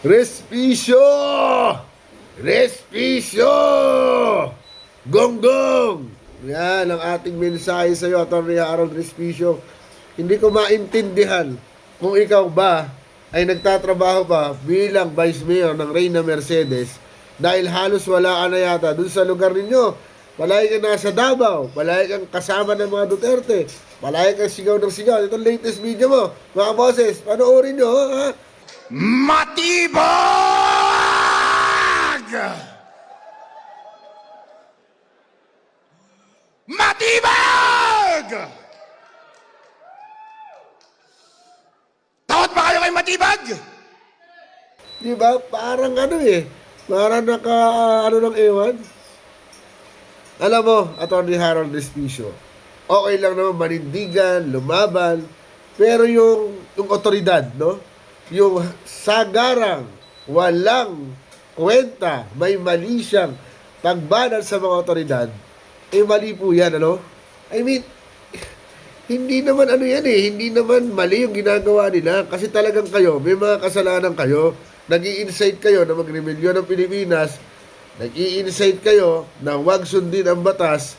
Respicio! Respicio! Gonggong! Yan ang ating mensahe sa iyo, Atty. Harold Respicio. Hindi ko maintindihan kung ikaw ba ay nagtatrabaho pa bilang Vice Mayor ng Reyna Mercedes dahil halos wala ka na yata dun sa lugar ninyo. Palagi ka nasa Davao, palagi kang kasama ng mga Duterte, palagi kang sigaw ng sigaw. Ito ang latest video mo, mga boses, panoorin nyo, ha? Matibag! Matibag! Takot ba kayo kay Matibag? Di ba? Parang ano eh. Parang naka, ano ng ewan. Alam mo, Atty. Harold Respicio, okay lang naman manindigan, lumaban, pero yung otoridad, no? Yung sagarang, walang kwenta, may mali siyang pagbanat sa mga otoridad, eh mali po yan, ano? I mean, hindi naman ano yan eh, hindi naman mali yung ginagawa nila kasi talagang kayo, may mga kasalanan kayo, nag-i-incite kayo na mag-rebellion ng Pilipinas, nag-i-incite kayo na huwag sundin ang batas,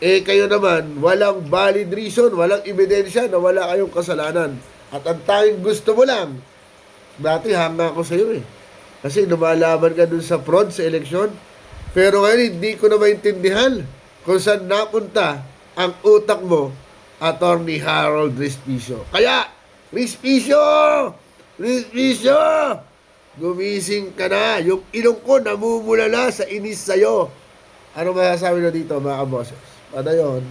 eh kayo naman, walang valid reason, walang ebidensya na wala kayong kasalanan. At ang tanging gusto mo lang, dati hanga ako sa iyo eh. Kasi lumalaban ka dun sa fraud sa eleksyon. Pero ngayon, hindi ko na maintindihan kung saan napunta ang utak mo, Atty. Harold Respicio. Kaya, Respicio! Respicio! Gumising ka na. Yung ilong ko namumulala sa inis sa'yo. Ano masasabi na dito, mga kaboses? Ano yun?